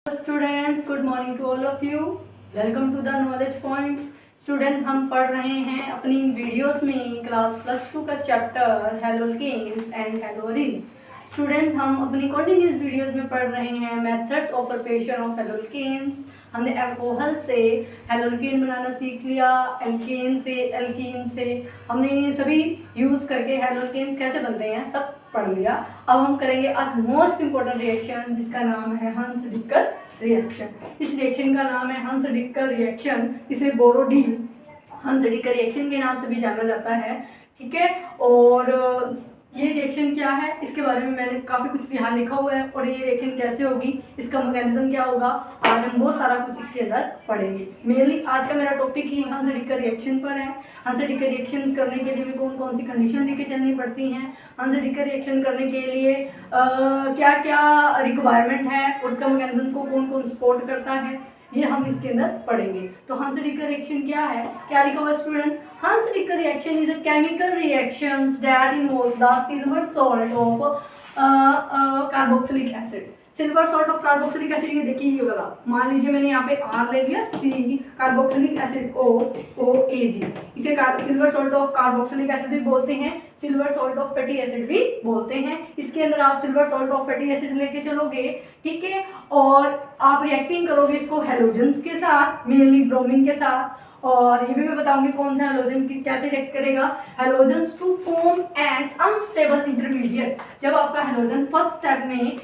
Students, good morning to all of you. Welcome to the knowledge points. Students, हम पढ़ रहे हैं अपनी वीडियोस में क्लास +2 का चैप्टर हेलोल्केन्स एंड हेलोअरीज। स्टूडेंट्स, हम अपनी कंटिन्यूस वीडियोस में पढ़ रहे हैं methods of preparation of haloalkanes. हमने अल्कोहल से हेलोल्केन बनाना सीख लिया, एल्केन से, एल्कीन से हमने ये सभी यूज़ करके हेलोल्केन्स कैसे बनते हैं सब पढ़ लिया। अब हम करेंगे आज मोस्ट इंपॉर्टेंट रिएक्शन जिसका नाम है हंस-डिक्कर रिएक्शन। इस रिएक्शन का नाम है हंस-डिक्कर रिएक्शन। इसे बोरोडी हंस-डिक्कर रिएक्शन के नाम से भी जाना जाता है। ठीक है, और ये रिएक्शन क्या है इसके बारे में मैंने काफ़ी कुछ यहाँ लिखा हुआ है, और ये रिएक्शन कैसे होगी, इसका मैकेनिज्म क्या होगा, आज हम बहुत सारा कुछ इसके अंदर पढ़ेंगे। मेनली आज का मेरा टॉपिक ही हंस-डिक्कर रिएक्शन पर है। हंस-डिक्कर रिएक्शन करने के लिए भी कौन कौन सी कंडीशन लेके चलनी पड़ती हैं, हंस-डिक्कर रिएक्शन करने के लिए क्या क्या रिक्वायरमेंट है, और उसका मैकेनिज्म को कौन कौन सपोर्ट करता है, ये हम इसके अंदर पढ़ेंगे। तो हंस-डिक्कर रिएक्शन क्या है, क्या लिखा हुआ students? Hunsdiecker reaction is a chemical reaction that involves the silver salt of carboxylic acid. Silver salt of carboxylic acid, ये देखिए ये वाला, मान लीजिए मैंने यहाँ पे R ले लिया, C कार्बोक्सिलिक एसिड OAG। इसे silver salt of carboxylic acid भी बोलते हैं, silver salt of fatty acid भी बोलते हैं। इसके अंदर आप silver salt of fatty acid लेके चलोगे, ठीक है, और आप रिएक्टिंग करोगे इसको हेलोजेंस के साथ, मेनली ब्रोमीन के साथ। और ये भी मैं बताऊंगी कौन सा हेलोजन कैसे रिएक्ट करेगा। Halogens to form and unstable intermediate. जब आपका हेलोजन फर्स्ट स्टेप में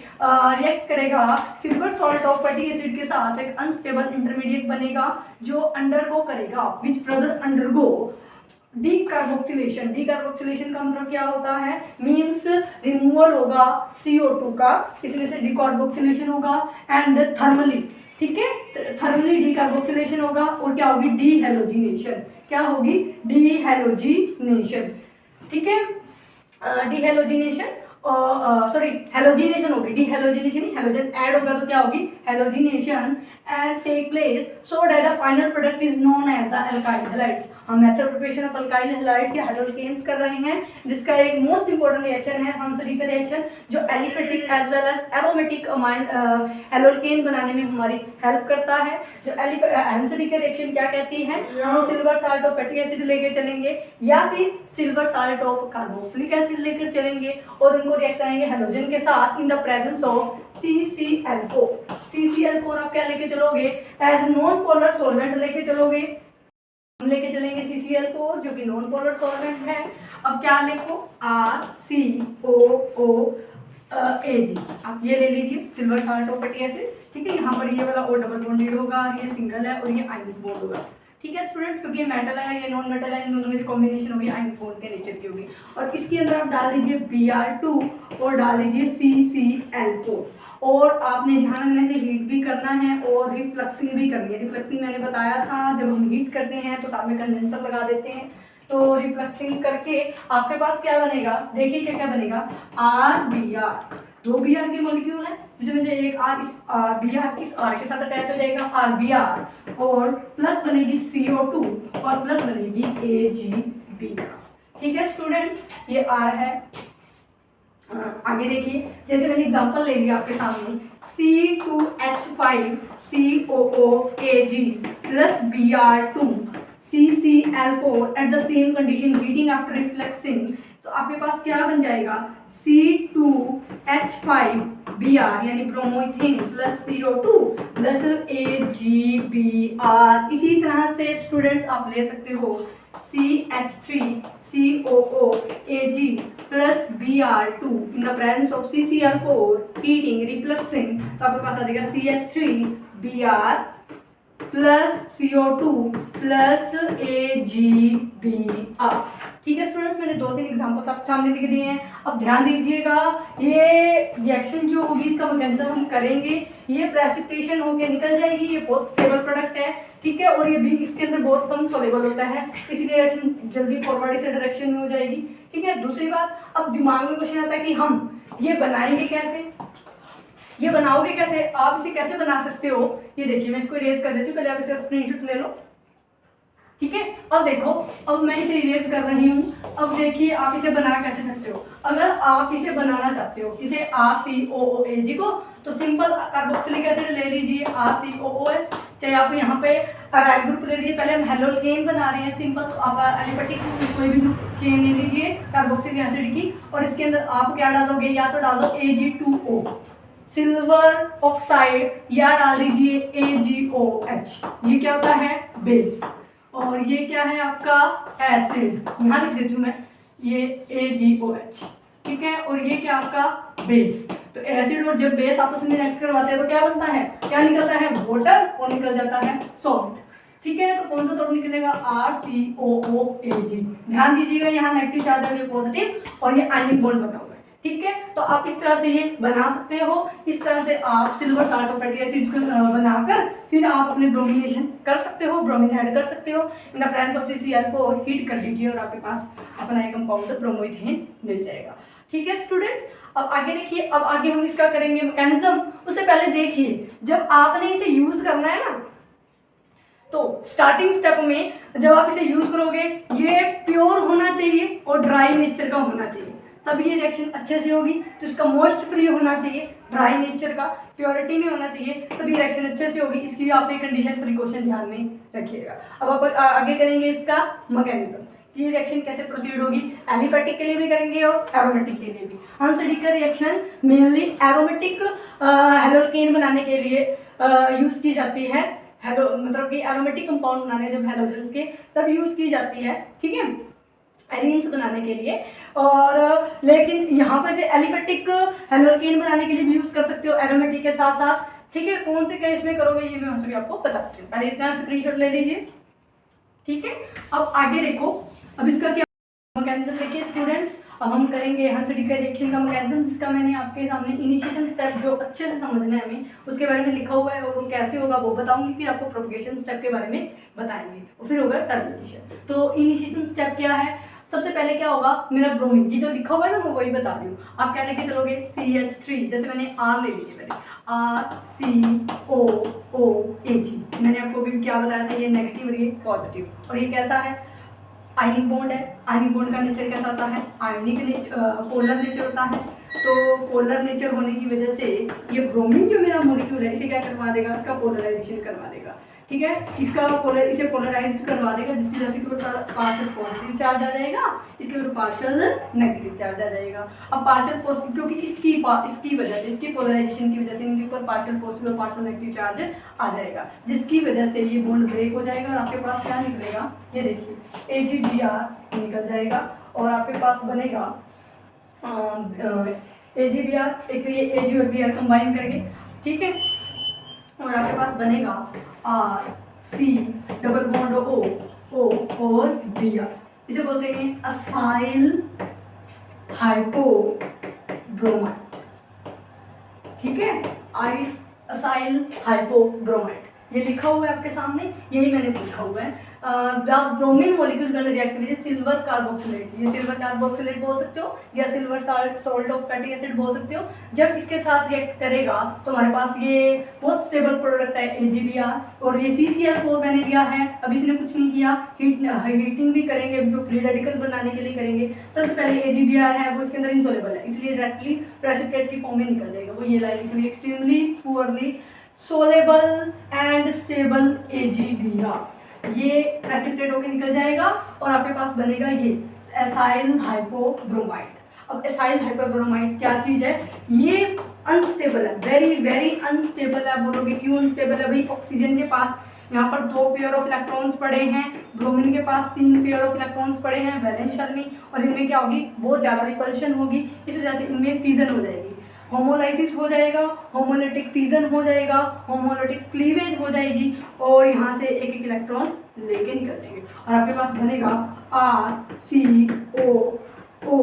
रिएक्ट करेगा silver salt of fatty acid के साथ, एक अनस्टेबल इंटरमीडिएट बनेगा जो अंडरगो करेगा, which further undergo decarboxylation. Decarboxylation का मतलब क्या होता है, मीन्स रिमूवल होगा CO2 का, इसमें से डीकार्बोक्सिलेशन होगा एंड थर्मली, ठीक है, थर्मली डीकार्बोक्सिलेशन होगा, और क्या होगी, डीहेलोजिनेशन। क्या होगी, डीहेलोजिनेशन, ठीक है, डीहेलोजिनेशन, सॉरी हेलोजिनेशन होगी, डीहेलोजिनेशन, हेलोजन ऐड होगा तो क्या होगी, halogenation and take place so that the final product is known as the alkyl halides. हम method preparation of alkyl halides या हेलोल्केन्स कर रहे हैं, जिसका एक मोस्ट इंपोर्टेंट रिएक्शन है हंस-डिक्कर रिएक्शन, जो aliphatic as well as aromatic haloalkane बनाने में हमारी हेल्प करता है। जो हंस-डिक्कर रिएक्शन क्या कहती है, हम silver salt of fatty acid लेकर चलेंगे या फिर silver salt of carboxylic acid लेकर चलेंगे, और उनको रिएक्ट करेंगे हेलोजन के साथ इन the presence of CCl4। CCl4 आप क्या लेके चलोगे, एज नॉन पोलर सॉल्वेंट लेके चलोगे। हम लेके चलेंगे CCl4 जो कि नॉन पोलर सॉल्वेंट है। अब क्या लिखो, RCOOAG, आप ये ले लीजिए silver salt of fatty acid, ठीक है। यहाँ पर ये वाला O डबल बॉन्डेड होगा, ये सिंगल है, और ये आयनिक बॉन्ड होगा, ठीक है स्टूडेंट्स, क्योंकि ये मेटल है, ये नॉन मेटल है, इन दोनों में जो कॉम्बिनेशन होगी आयनिक बॉन्ड के नेचर की होगी। और इसके अंदर आप डाल दीजिए Br2 और डाल दीजिए CCl4, और आपने ध्यान रखना है हीट भी करना है और रिफ्लक्सिंग भी करनी है। रिफ्लक्सिंग मैंने बताया था, जब हम हीट करते हैं तो साथ में कंडेंसर लगा देते हैं, तो रिफ्लक्सिंग करके आपके पास क्या बनेगा, देखिए क्या क्या बनेगा, RBr, दो Br के मॉलिक्यूल हैं, जिसमें से एक R इस Br इस R के साथ अटैच हो जाएगा, RBr, और प्लस बनेगी CO2 और प्लस बनेगी AgB, ठीक है स्टूडेंट्स, ये R है। आगे देखिए, जैसे मैंने एग्जांपल ले लिया आपके सामने, C2H5 COOAG plus Br2 CCl4 at the same condition heating after refluxing, तो आपके पास क्या बन जाएगा, C2H5Br यानी bromoethane plus CO2 plus AgBr। इसी तरह से स्टूडेंट्स आप ले सकते हो CH3COOAG plus Br2 in the presence of CCl4 heating refluxing, तो आपके पास आ जाएगा CH3Br plus CO2 plus AgBr, ठीक है स्टूडेंट्स। मैंने 2-3 एग्जांपल्स आपके सामने लिख दिए हैं। अब ध्यान दीजिएगा, ये रिएक्शन जो होगी इसका मैकेनिज्म हम करेंगे, ये प्रेसिपिटेशन होके निकल जाएगी, ये बहुत स्टेबल प्रोडक्ट है, ठीक है, और ये भी इसके अंदर बहुत कम सोलेबल होता है, इसलिए रिएक्शन जल्दी फॉरवर्ड इस डायरेक्शन में हो जाएगी, ठीक है। दूसरी बात, अब दिमाग में क्वेश्चन आता है कि हम ये बनाएंगे कैसे, ये बनाओगे कैसे, आप इसे कैसे बना सकते हो, ये देखिए मैं इसको इरेज कर देती हूँ, पहले आप इसका स्क्रीनशॉट ले लो, ठीक है। अब देखो, अब मैं इसे इरेज कर रही हूँ। अब देखिए आप इसे बना कैसे सकते हो। अगर आप इसे बनाना चाहते हो, इसे RCOOAG को तो सिंपल कार्बोक्सिलिक एसिड ले लीजिए RCOOH, चाहे आप यहाँ पे अराइल ग्रुप ले लीजिए। पहले हम हेलोल्केन बना रहे हैं सिंपल, तो आप एलिफेटिक कोई भी ग्रुप चेन ले लीजिए कार्बोक्सिलिक एसिड की, और इसके अंदर आप क्या डालोगे, या तो डालो Ag2O सिल्वर ऑक्साइड, या डाल दीजिए AgOH, ये क्या होता है बेस, और ये क्या है आपका एसिड, यहाँ लिख देती हूँ मैं, ये AgOH, ठीक है, और ये क्या आपका बेस। तो एसिड और जब बेस आपस में रिएक्ट करवाते हैं तो क्या बनता है, क्या निकलता है वाटर, और निकल जाता है सॉल्ट, ठीक है। तो कौन सा सॉल्ट निकलेगा, RCOOAG। ध्यान दीजिएगा यहाँ नेगेटिव चार्ज है, ये पॉजिटिव, और ये आयनिक बॉन्ड बना हुआ है, ठीक है। तो आप इस तरह से ये बना सकते हो, इस तरह से आप silver salt of fatty acid बनाकर फिर आप अपने ब्रोमिनेशन कर सकते हो, ब्रोमीन ऐड कर सकते हो। इन the presence of CCl4 heat कर दीजिए और आपके पास अपना एक कंपाउंड ब्रोमोइथेन मिल जाएगा, ठीक है स्टूडेंट्स। अब आगे देखिए, अब आगे हम इसका करेंगे मैकेनिज्म। उससे पहले देखिए, जब आपने इसे यूज करना है ना, तो स्टार्टिंग स्टेप में जब आप इसे यूज करोगे, ये प्योर होना चाहिए और ड्राई नेचर का होना चाहिए, तभी ये रिएक्शन अच्छे से होगी। तो इसका मॉइस्ट फ्री होना चाहिए, ड्राई नेचर का, प्योरिटी में होना चाहिए, तभी रिएक्शन अच्छे से होगी। इसकी आप एक कंडीशन प्रिकॉशन ध्यान में रखिएगा। अब आप आगे करेंगे इसका मैकेनिज्म, ये रिएक्शन कैसे प्रोसीड होगी। एलिफेटिक के लिए भी करेंगे और एरोमेटिक के लिए भी। अनस्टेडी का रिएक्शन मेनली एरोमेटिक हेलोल्केन बनाने के लिए यूज की जाती है। हेलो मतलब कि एरोमेटिक कंपाउंड बनाने जब हेलोजेंस के, तब यूज की जाती है, ठीक है, एलीन्स बनाने के लिए। और लेकिन यहाँ पर से एलिफेटिक हेलोल्केन बनाने के लिए भी यूज कर सकते हो एरोमेटिक के साथ साथ, ठीक है। कौन से केस में करोगे ये मैं सभी आपको बताती हूँ, पहले इतना स्क्रीनशॉट ले लीजिए, ठीक है। अब आगे देखो, अब इसका क्या मैकेनिज्म देखिए स्टूडेंट्स। अब हम करेंगे हंसडी का रिएक्शन का मैकेनिज्म, जिसका मैंने आपके सामने इनिशिएशन स्टेप जो अच्छे से समझना है हमें, उसके बारे में लिखा हुआ है, और वो कैसे होगा वो बताऊंगी, फिर आपको प्रोपगेशन स्टेप के बारे में बताएंगे, और फिर होगा टर्मिनेशन। तो इनिशिएशन स्टेप क्या है, सबसे पहले क्या होगा, मेरा ब्रोमीन, ये जो लिखा हुआ है ना मैं वही बता रही हूँ। आप क्या लेके चलोगे, CH3, जैसे मैंने R ले लीजिए, RCOOAG। मैंने आपको भी क्या बताया था, ये नेगेटिव और ये पॉजिटिव, और ये कैसा है, आयनिक बॉन्ड है। आयनिक बॉन्ड का नेचर कैसा होता है, आयनिक नेचर, पोलर नेचर होता है। तो पोलर नेचर होने की वजह से ये ब्रोमीन जो मेरा मॉलिक्यूल है, इसे क्या करवा देगा, इसका पोलराइजेशन करवा देगा, ठीक है। इसे पोलराइज करवा देगा, जिसकी वजह से पार्शियल पॉजिटिव चार्ज आ जाएगा, इसके ऊपर पार्शियल नेगेटिव चार्ज आ जाएगा। अब पार्शियल पॉजिटिव, क्योंकि इसकी वजह से, इसकी पोलराइजेशन की वजह से इनके ऊपर पार्शियल पॉजिटिव और पार्शियल नेगेटिव चार्ज आ जाएगा, जिसकी वजह से ये बॉन्ड ब्रेक हो जाएगा, और आपके पास क्या निकलेगा, ये देखिए AgBr निकल जाएगा, और आपके पास बनेगा AgBr, एक तो ये Ag और Br कंबाइन करके, ठीक है, और आपके पास बनेगा RC डबल बॉन्ड O और Br, इसे बोलते हैं असाइल हाइपोब्रोमाइड, ठीक है, असाइल हाइपोब्रोमाइड, ये लिखा हुआ है आपके सामने, यही मैंने लिखा हुआ है। Bromine molecule can react with silver carboxylate, ये सिल्वर कार्बोक्सिलेट बोल सकते हो, या silver salt of fatty acid बोल सकते हो। जब इसके साथ रिएक्ट करेगा तो हमारे पास ये बहुत स्टेबल प्रोडक्ट है AgBr, और ये CCl4 मैंने लिया है, अभी इसने कुछ नहीं किया, हीटिंग भी करेंगे, जो फ्री रेडिकल बनाने के लिए करेंगे। सबसे पहले AgBr है वो इसके अंदर इनसोलेबल है, इसलिए डायरेक्टली प्रेसिपिटेट की फॉर्म में निकल जाएगा, वो ये लाइन लिखी हुई, extremely poorly soluble and stable AgBr, ये प्रेसिपिटेट होकर निकल जाएगा, और आपके पास बनेगा ये एसाइल हाइपोब्रोमाइड। अब एसाइल हाइपोब्रोमाइड क्या चीज है, ये अनस्टेबल है, वेरी वेरी अनस्टेबल है। बोलोगे क्यों अनस्टेबल है भाई, ऑक्सीजन के पास यहाँ पर 2 पेयर ऑफ इलेक्ट्रॉन्स पड़े हैं, ब्रोमीन के पास 3 पेयर ऑफ इलेक्ट्रॉन्स पड़े हैं वैलेंस शेल में, और इनमें क्या होगी, बहुत ज़्यादा रिपल्शन होगी, इस वजह से इनमें फिजन हो जाएगी, होमोलाइसिस हो जाएगा, होमोलिटिक फिजन हो जाएगा, होमोलिटिक क्लीवेज हो जाएगी, और यहाँ से एक एक इलेक्ट्रॉन लेके निकल जाएंगे, और आपके पास बनेगा RCOO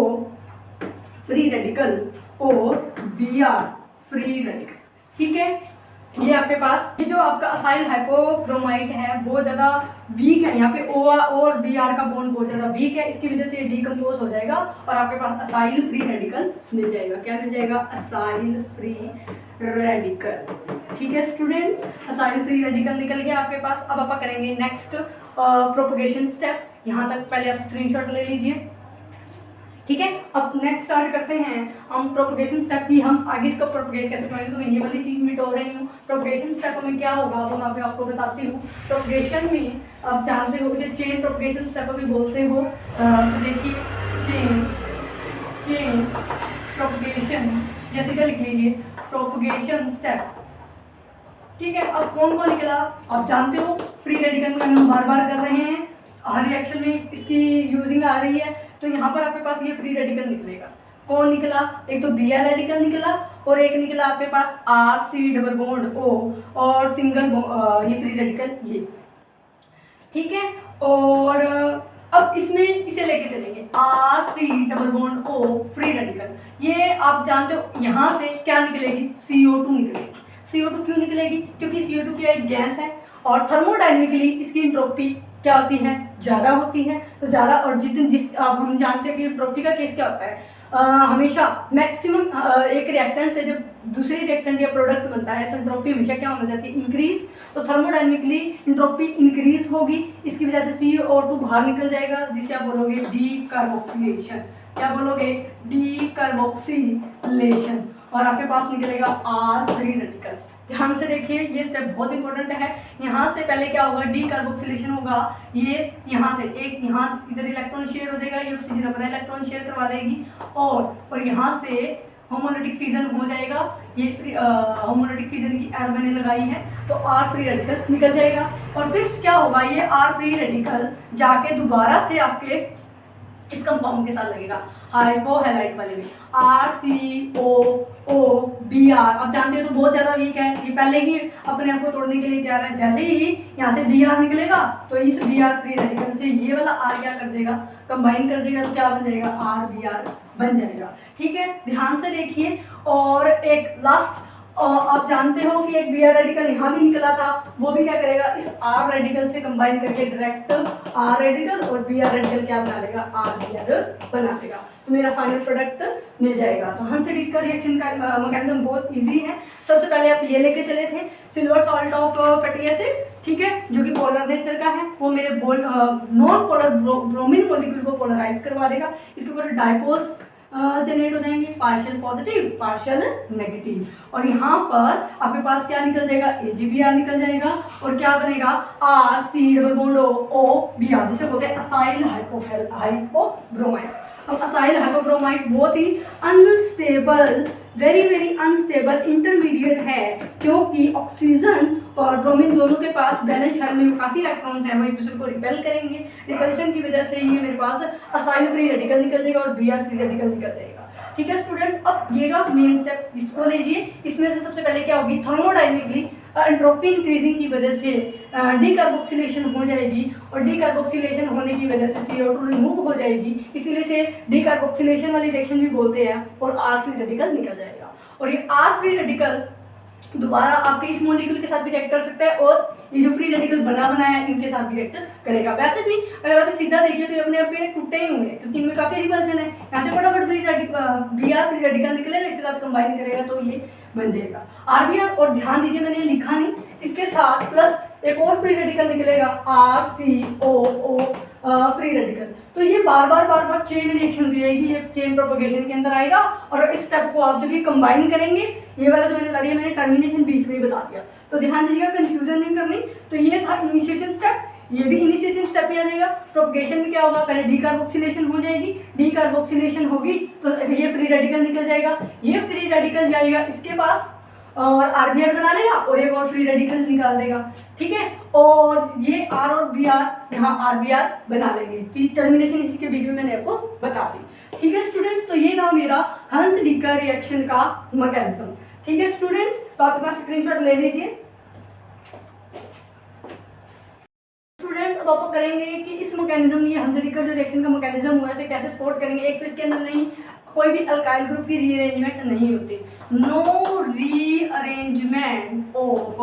फ्री रेडिकल और Br फ्री रेडिकल, ठीक है। ये आपके पास ये जो आपका असाइल हाइपोब्रोमाइड है बहुत ज़्यादा वीक है, यहाँ पे O और Br का बॉन्ड बहुत ज़्यादा वीक है, इसकी वजह से डिकम्पोज हो जाएगा, और आपके पास असाइल फ्री रेडिकल मिल जाएगा। क्या मिल जाएगा, असाइल फ्री रेडिकल, ठीक है स्टूडेंट्स, असाइल फ्री रेडिकल निकल गया आपके पास। अब आप करेंगे नेक्स्ट प्रोपगेशन स्टेप, यहाँ तक पहले आप स्क्रीनशॉट ले लीजिए, ठीक है, अब नेक्स्ट स्टार्ट करते हैं हम प्रोपगेशन स्टेप की। हम आगे इसका प्रोपगेट कैसे करेंगे, तो मैं ये वाली चीज़ मिटो रही हूँ। प्रोपगेशन स्टेप में क्या होगा वो मैं आपको बताती हूँ। प्रोपगेशन में आप जानते हो इसे चेन प्रोपगेशन स्टेप भी बोलते हो। तो देखिए चेन प्रोपगेशन जैसे क्या लिख लीजिए, प्रोपगेशन स्टेप। ठीक है, अब कौन कौन निकला आप जानते हो, फ्री रेडिकल में हम बार बार कर रहे हैं, हर रिएक्शन में इसकी यूजिंग आ रही है। तो यहाँ पर आपके पास ये फ्री रेडिकल निकलेगा। कौन निकला, एक तो Br रेडिकल निकला और एक निकला आपके पास RC डबल बॉन्ड O और सिंगल ये फ्री रेडिकल ये। ठीक है, और अब इसमें इसे लेके चलेंगे RC double bond O free radical. ये आप जानते हो यहाँ से क्या निकलेगी, CO2 निकलेगी। CO2 क्यों निकलेगी, क्योंकि CO2 क्या एक गैस है और थर्मोडायनेमिकली इसकी एंट्रोपी क्या होती है, ज़्यादा होती है। तो ज़्यादा और जिस अब हम जानते हैं कि एंट्रोपी का केस क्या होता है, हमेशा मैक्सिमम एक रिएक्टेंट से जब दूसरी रिएक्टेंट या प्रोडक्ट बनता है तो एंट्रोपी हमेशा क्या होना जाती है, इंक्रीज। तो थर्मोडायनेमिकली एंट्रोपी इंक्रीज होगी, इसकी वजह से CO2 बाहर निकल जाएगा, जिसे आप बोलोगे डीकार्बोक्सिलेशन। क्या बोलोगे, डीकार्बोक्सिलेशन। और आपके पास निकलेगा R फ्री रेडिकल। ध्यान से देखिए, ये स्टेप बहुत इंपॉर्टेंट है। यहाँ से पहले क्या होगा, डीकार्बोक्सिलेशन होगा। ये यहाँ से एक यहाँ इधर इलेक्ट्रॉन शेयर हो जाएगा, ये ऑक्सीजन अपना इलेक्ट्रॉन शेयर करवा देगी और यहाँ से होमोलिटिक फिजन हो जाएगा। ये होमोलिटिक फिजन की एरो मैंने लगाई है, तो R फ्री रेडिकल निकल जाएगा। और फिर क्या होगा, ये R फ्री रेडिकल जाके दोबारा से आपके इस कंपाउंड के साथ लगेगा, हाइपोहैलाइड वाले में RCOOBr। आप जानते हो तो बहुत ज़्यादा वीक है, ये पहले ही अपने आप को तोड़ने के लिए तैयार है। जैसे ही यहाँ से Br निकलेगा तो इस Br फ्री रेडिकल से ये वाला R क्या कर देगा, कंबाइन कर देगा, तो क्या बन जाएगा, RBr बन जाएगा। ठीक है, ध्यान से देखिए। और एक लास्ट, आप जानते हो कि एक Br रेडिकल यहाँ भी निकला था, वो भी क्या करेगा, इस R रेडिकल से कंबाइन करके डायरेक्ट R रेडिकल और Br रेडिकल क्या बना लेगा, RBr बना देगा। तो मेरा फाइनल प्रोडक्ट मिल जाएगा। तो हंस-डिक का रिएक्शन का मैकेनिज्म बहुत इजी है। सबसे पहले आप ये लेके चले थे silver salt of fatty acid, ठीक है, जो कि पोलर नेचर का है। वो मेरे नॉन पोलर ब्रोमीन मॉलिक्यूल को पोलराइज करवा देगा। इसके ऊपर डाइपोल्स जनरेट हो जाएंगे, पार्शियल पॉजिटिव पार्शियल नेगेटिव। और यहाँ पर आपके पास क्या निकल जाएगा, AgBr निकल जाएगा और क्या बनेगा, RC डबल बॉन्ड OBr, जिसे बोलते हैं असाइल हाइपोब्रोमाइड। अब असाइल हाइपोब्रोमाइड बहुत ही अनस्टेबल, वेरी अनस्टेबल इंटरमीडिएट है, क्योंकि ऑक्सीजन और ब्रोमीन दोनों के पास बैलेंस शेल में काफ़ी इलेक्ट्रॉन्स हैं, वो एक दूसरे को रिपेल करेंगे। रिपल्शन की वजह से ये मेरे पास असाइल फ्री रेडिकल निकल जाएगा और Br फ्री रेडिकल निकल जाएगा। ठीक है स्टूडेंट्स, अब ये का मेन स्टेप इसको लीजिए। इसमें से सबसे पहले क्या होगी, थर्मोडायनेमिकली एंट्रोपी इंक्रीजिंग की वजह से डीकार्बोक्सिलेशन हो जाएगी और डीकार्बोक्सिलेशन होने की वजह से CO2 रिमूव हो जाएगी, इसीलिए से डीकार्बोक्सिलेशन वाली रिएक्शन भी बोलते हैं और R फ्री रेडिकल निकल जाएगा। और ये R फ्री रेडिकल दोबारा आपके इस मॉलिक्यूल के साथ भी रिएक्ट कर सकता है और ये जो फ्री रेडिकल बनाया है इनके साथ भी रिएक्ट करेगा। वैसे भी अगर आप सीधा देखिए तो ये अपने आप में टूटे ही हुए हैं, क्योंकि इनमें काफी रिपल्शन है। यहाँ से फटाफट Br फ्री रेडिकल निकलेगा, इसके साथ कंबाइन करेगा तो ये बन जाएगा RBr। और ध्यान दीजिए मैंने लिखा नहीं, इसके साथ प्लस एक और फ्री रेडिकल निकलेगा RCOO फ्री रेडिकल। तो ये बार बार चेन रिएक्शन हो जाएगी, ये चेन प्रोपगेशन के अंदर आएगा। और इस स्टेप को आप जब ये कंबाइन करेंगे, ये वाला जो मैंने बता दिया, मैंने टर्मिनेशन बीच में ही बता दिया, तो ध्यान दीजिएगा, कंफ्यूजन नहीं करनी। तो ये था इनिशिएशन स्टेप, ये भी इनिशिएशन स्टेप में आ जाएगा। प्रोपगेशन में क्या होगा, पहले डीकार्बोक्सिलेशन हो जाएगी, डीकार्बोक्सिलेशन होगी तो ये फ्री रेडिकल निकल जाएगा, ये फ्री रेडिकल जाएगा इसके पास और RBr बना लेगा और एक और फ्री रेडिकल निकाल देगा। ठीक है, और ये R और Br यहाँ RBr बना लेंगे। टर्मिनेशन इसी के बीच में मैंने आपको बता दी। ठीक है स्टूडेंट्स, तो ये था मेरा हंस-डिक का रिएक्शन का मैकेनिज्म। ठीक है स्टूडेंट्स, तो आप अपना स्क्रीनशॉट ले लीजिए। स्टूडेंट्स, अब आप करेंगे कि इस मैकेनिज्म, ये हंस-डिक का जो रिएक्शन का मैकेनिज्म हुआ है, कैसे सपोर्ट करेंगे। एक तो इसके अंदर नहीं कोई भी अल्काइल ग्रुप की रीअरेंजमेंट नहीं होती, no rearrangement of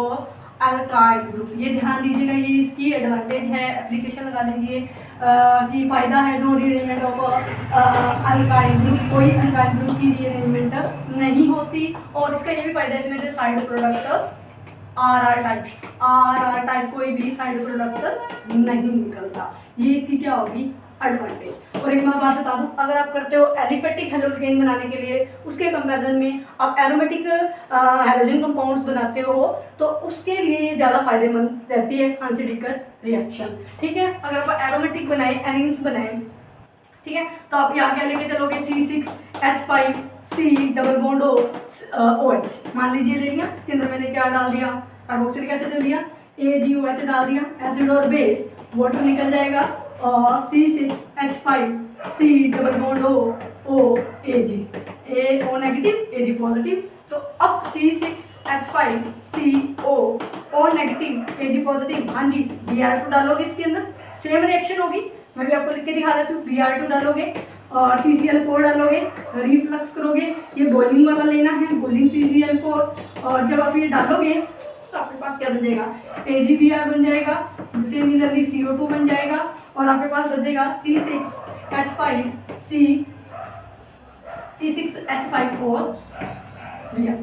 alkyl group. ये ध्यान दीजिएगा, ये इसकी एडवांटेज है, एप्लीकेशन लगा दीजिए कि फायदा है। No rearrangement of alkyl group, कोई अल्काइल ग्रुप की रीअरेंजमेंट नहीं होती। और इसका ये भी फायदा है, इसमें से साइड प्रोडक्ट RR टाइप कोई भी साइड प्रोडक्ट नहीं निकलता। ये इसकी क्या होगी एडवांटेज। और एक मैं बात बता दूं, अगर आप करते हो एलिफेटिक हेलोजन बनाने के लिए, उसके कंपैरिजन में आप एरोमेटिक हेलोजन कंपाउंड्स बनाते हो तो उसके लिए ये ज़्यादा फायदेमंद रहती है हांसी डिकर रिएक्शन। ठीक है, अगर आप एरोमेटिक बनाए, एनिन्स बनाए, ठीक है, तो आप यहाँ क्या लेके चलोगे, C6H5C डबल बॉन्ड OH मान लीजिए ले लिया, इसके अंदर मैंने क्या डाल दिया, कार्बोक्सिलिक एसिड डाल दिया, AgOH डाल दिया, एसिड और बेस, वाटर निकल जाएगा और C6H5C double bond OAG, O negative Ag positive. तो अब C6H5CO नेगेटिव Ag पॉजिटिव, हाँ जी, Br2 डालोगे इसके अंदर, सेम रिएक्शन होगी, मैं भी आपको लिख के दिखा देती हूँ। Br2 डालोगे और CCl4 डालोगे, रिफ्लक्स करोगे, ये बॉइलिंग वाला लेना है, बॉइलिंग CCl4, और जब आप ये डालोगे तो आपके पास क्या बन जाएगा, AgBr बन जाएगा, सिमिलरली CO2 बन जाएगा, और आपके पास बचेगा C6H5 और Br।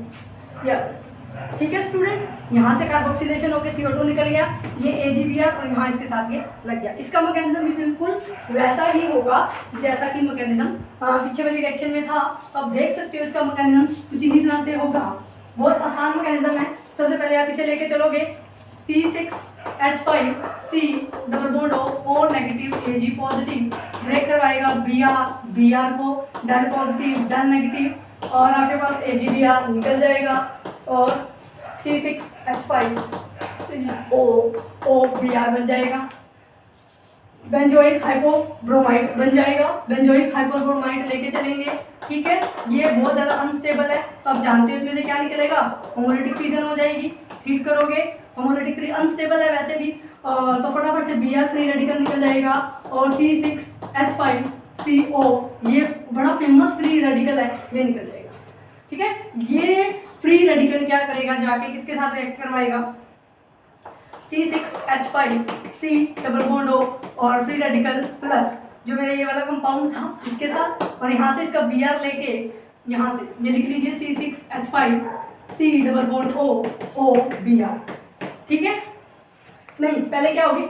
ठीक है स्टूडेंट्स, यहाँ से कार्बोक्सिलेशन होकर CO2 निकल गया, ये AgBr और यहाँ इसके साथ ये लग गया। इसका मैकेनिज्म भी बिल्कुल वैसा ही होगा जैसा कि मैकेनिज्म पीछे वाली रिएक्शन में था। तो आप देख सकते हो इसका मैकेनिज्म कुछ इसी तरह से होगा, बहुत आसान मैकेनिज्म है। सबसे पहले आप इसे लेके चलोगे, C6H5C double bond O negative Ag positive, break करवाएगा Br को, डन पॉजिटिव डन नेगेटिव, और आपके पास AgBr निकल जाएगा और C6H5COOBr बन जाएगा, बेंजोइक हाइपोब्रोमाइड बन जाएगा, बेंजोइक हाइपोब्रोमाइड लेके चलेंगे। ठीक है, ये बहुत ज़्यादा अनस्टेबल है, तो आप जानते हो इसमें से क्या निकलेगा, होमोलिटिक फ्यूजन हो जाएगी, हीट करोगे, होमोलिटिक अनस्टेबल है वैसे भी, तो फटाफट से Br फ्री रेडिकल निकल जाएगा, और C6H5CO ये बड़ा फेमस फ्री रेडिकल है, ये निकल जाएगा। ठीक है, ये फ्री रेडिकल क्या करेगा, जाके किसके साथ रिएक्ट करवाएगा, C6H5C डबल बॉन्ड O और फ्री रेडिकल प्लस जो मेरा ये वाला कंपाउंड था इसके साथ, और यहाँ से इसका Br लेके यहाँ से ये लिख लीजिए C6H5C डबल बॉन्ड OBr। ठीक है, नहीं पहले क्या होगी,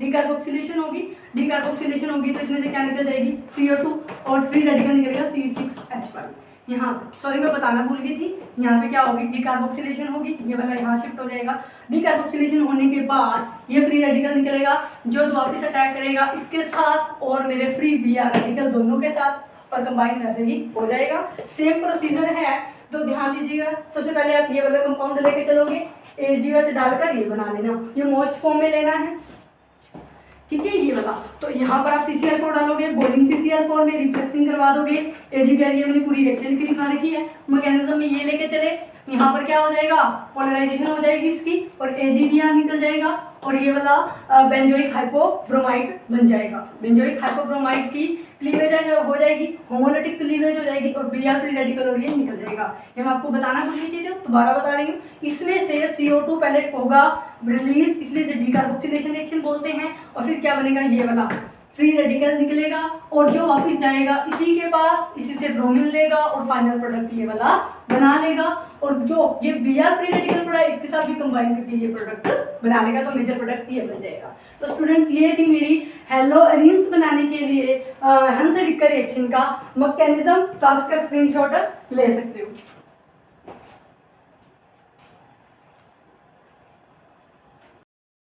डिकार्बोक्सिलेशन होगी, डिकार्बोक्सिलेशन होगी तो इसमें से क्या निकल जाएगी, CO2 और फ्री रेडिकल निकलेगा C6H5। यहाँ से सॉरी मैं बताना भूल गई थी, यहाँ पे क्या होगी, डिकार्बोक्सिलेशन होगी, ये वाला यहाँ शिफ्ट हो जाएगा, डिकार्बोक्सिलेशन होने के बाद ये फ्री रेडिकल निकलेगा जो वापस अटैक करेगा इसके साथ और मेरे फ्री Br रेडिकल दोनों के साथ, और कंबाइन वैसे ही हो जाएगा। सेम प्रोसीजर है, तो ध्यान दीजिएगा। सबसे पहले आप ये वाला कंपाउंड लेके चलोगे, AgOH डालकर ये बना लेना, ये मोस्ट फॉर्म में लेना है। ठीक है, ये वाला, तो यहाँ पर आप CCl4 डालोगे, बॉइलिंग CCl4 में रिफ्लेक्सिंग करवा दोगे, AgBr ये मैंने पूरी रिएक्शन की दिखा रखी है, मैकेनिज्म में ये लेके चले, यहाँ पर क्या हो जाएगा, पोलराइजेशन हो जाएगी इसकी, और AgBr निकल जाएगा, और ये वाला बेंजोइक हाइपोब्रोमाइड बन जाएगा। बेंजोइक हाइपोब्रोमाइड की क्लीवेज हो जाएगी, होमोलिटिक क्लीवेज हो जाएगी, और Br फ्री रेडिकल और ये निकल जाएगा। ये मैं आपको बताना भूल गई थी, तो दोबारा बता रही हूँ, इसमें से CO2 पहले होगा रिलीज, इसलिए इसे डिकार्बोक्सिलेशन रिएक्शन बोलते हैं, और फिर क्या बनेगा, ये वाला फ्री रेडिकल निकलेगा, और जो वापस जाएगा इसी के पास, इसी से ब्रोमीन लेगा और फाइनल प्रोडक्ट ये वाला बना लेगा, और जो ये Br फ्री रेडिकल पड़ा है इसके साथ भी कंबाइन करके ये प्रोडक्ट बना लेगा, तो मेजर प्रोडक्ट ये बन जाएगा। तो स्टूडेंट्स ये थी मेरी हेलोएरिन्स बनाने के लिए हांसी डिकर रिएक्शन का मैकेनिज्म, तो आप इसका स्क्रीनशॉट ले सकते हो।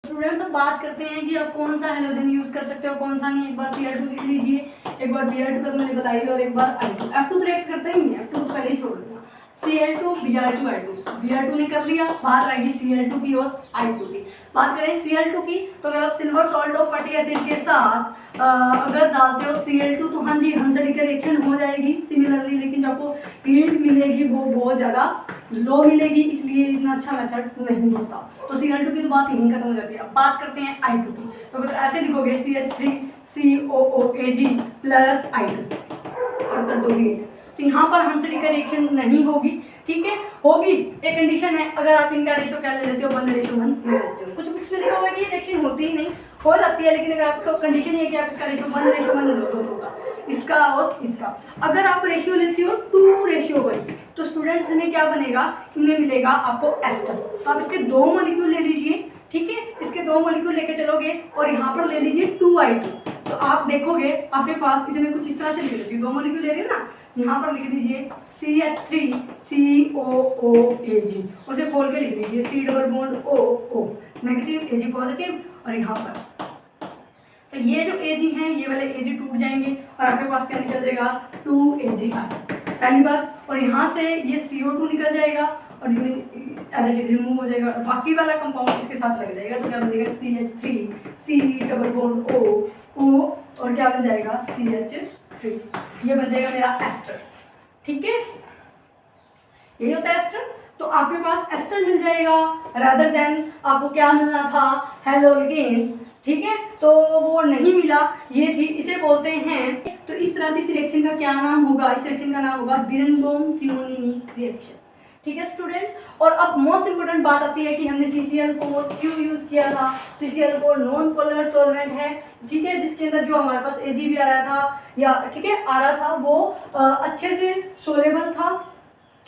स्टूडेंट्स अब बात करते हैं कि आप कौन सा हेलोजन यूज कर सकते हो, कौन सा नहीं। एक बार Cl2 लिख लीजिए, एक बार Br2 का तो मैंने बताई और एक बार I2। F2 तो रिएक्ट करते ही नहीं, F2 तो पहले ही छोड़ दूंगा। Cl2 Br2 I2, Br2 ने कर लिया, बाहर आएगी Cl2 की और I2 की। बात करें Cl2 की, तो अगर आप silver salt of fatty acid के साथ अगर डालते हो Cl2 तो हाँ जी हांसी डिकर रिएक्शन हो जाएगी सिमिलरली, लेकिन जो आपको यील्ड मिलेगी वो बहुत ज़्यादा लो मिलेगी, इसलिए इतना अच्छा मेथड नहीं होता। तो Cl2 की तो बात यहीं खत्म हो जाती है। अब बात करते हैं I2 की, तो अगर ऐसे लिखोगे CH3COOAg प्लस I2 और कर दोगे, तो यहाँ पर हांसी डिकर रिएक्शन नहीं होगी। ठीक है, होगी एक कंडीशन है, अगर आप इनका रेशो क्या ले लेते हो, 1:1 ले लेते हो। कुछ बुक्स में लिखा हुआ है कि ये रिएक्शन होती ही नहीं, हो जाती है, लेकिन अगर आपको कंडीशन ये है कि आप इसका रेशो 1:1 लो होगा, इसका और इसका। अगर आप रेशियो लेते हो 2:1, तो स्टूडेंट्स में क्या बनेगा, इनमें मिलेगा आपको एस्टर। तो आप इसके 2 मॉलिक्यूल ले लीजिए, ठीक है, इसके 2 मॉलिक्यूल लेके चलोगे और यहाँ पर ले लीजिए 2I2। तो आप देखोगे आपके पास, इसे मैं कुछ इस तरह से लिख देती हूँ, 2 मॉलिक्यूल ले रही हूँ ना, यहाँ पर लिख दीजिए CH3COOAG, उसे खोल के लिख दीजिए C double bond OO, negative Ag positive, और यहाँ पर तो ये जो Ag है ये वाले Ag टूट जाएंगे और आपके पास क्या निकल जाएगा 2Agi, पहली बात। और यहाँ से ये CO2 निकल जाएगा और एज इट इज रिमूव हो जाएगा और बाकी वाला कंपाउंड इसके साथ लग जाएगा, तो क्या बन जाएगा CH3 C double bond O और क्या बन जाएगा CH3, ये बन जाएगा मेरा एस्टर। ठीक है, यही होता है एस्टर। तो आपके पास एस्टर मिल जाएगा रादर देन आपको क्या मिलना था हेलोजन। ठीक है, तो वो नहीं मिला, ये थी, इसे बोलते हैं। तो इस तरह से इस रिएक्शन का क्या नाम होगा, इस रिएक्शन का नाम होगा बिरेनबॉम-सिमोनीनी रिएक्शन। ठीक है स्टूडेंट, और अब मोस्ट इंपोर्टेंट बात आती है कि हमने CCl4 क्यों यूज किया था। CCl4 नॉन पोलर सॉल्वेंट है, ठीक है, जिसके अंदर जो हमारे पास Ag भी आ रहा था या ठीक है आ रहा था वो अच्छे से सोलेबल था,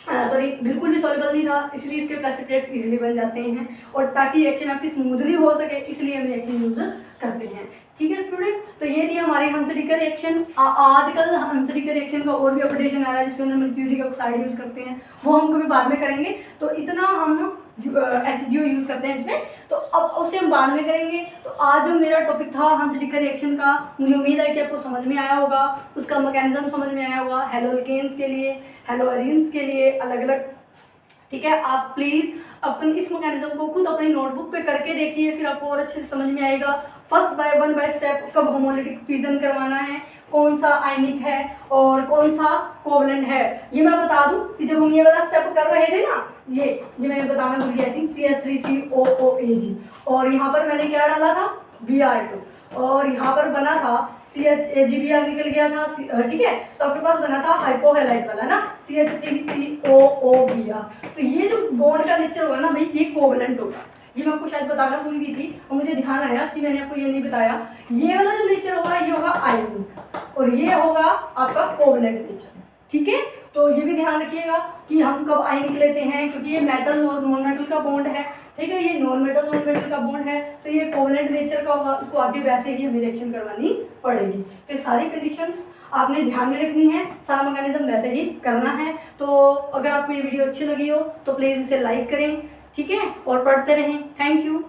सॉरी बिल्कुल भी सॉल्युबल नहीं था, इसलिए इसके प्रेसिपिटेट्स इजीली बन जाते हैं और ताकि रिएक्शन आपकी स्मूथली हो सके इसलिए हम रिएक्शन यूज करते हैं। ठीक है स्टूडेंट्स, तो ये थी हमारी हंसडी रिएक्शन। आजकल हंसडी रिएक्शन का और भी अपडेशन आ रहा है जिसके अंदर मर्क्यूरिक ऑक्साइड यूज करते हैं, वो हम कभी बाद में करेंगे। तो इतना हम HGO यूज करते हैं इसमें, तो अब उसे हम बाद में करेंगे। तो आज जो मेरा टॉपिक था हंसडी रिएक्शन का, मुझे उम्मीद है कि आपको समझ में आया होगा, उसका मैकेनिज्म समझ में आया होगा, हेलोल्केन्स के लिए, हेलोअरीन्स के लिए अलग अलग। ठीक है, आप प्लीज़ अपन इस मैकेनिज्म को खुद अपनी नोटबुक पे करके देखिए, फिर आपको और अच्छे से समझ में आएगा। फर्स्ट वन बाय स्टेप कब होमोलिटिक फ्यूजन करवाना है, कौन सा आयनिक है और कौन सा कोवलेंट है, ये मैं बता दूं कि जब हम ये वाला स्टेप कर रहे थे ना, ये मैंने बताना भूल गया, आई थिंक CH3COOAG, और यहाँ पर मैंने क्या डाला था Br2, और यहाँ पर बना था CHAgBr निकल गया था, ठीक है, तो आपके पास बना था हाइपोहेलाइट वाला ना CH3COOBr। तो ये जो बॉन्ड का नेचर होगा ना भाई, ये कोवलेंट होगा। ये मैं आपको शायद बताना भूल गई थी और मुझे ध्यान आया कि मैंने आपको ये नहीं बताया। ये वाला जो नेचर होगा ये होगा आयनिक और ये होगा आपका कोवलेंट नेचर। ठीक है, तो ये भी ध्यान रखिएगा कि हम कब आयनिक लेते हैं, क्योंकि ये मेटल और नॉन मेटल का बॉन्ड है। ठीक है, ये नॉन मेटल का बॉन्ड है, तो ये कोवलेंट नेचर का होगा, उसको आगे वैसे ही हमें रिएक्शन करवानी पड़ेगी। तो ये सारी कंडीशंस आपने ध्यान में रखनी है, सारा मैकेनिज्म वैसे ही करना है। तो अगर आपको ये वीडियो अच्छी लगी हो तो प्लीज़ इसे लाइक करें, ठीक है, और पढ़ते रहें। Thank you.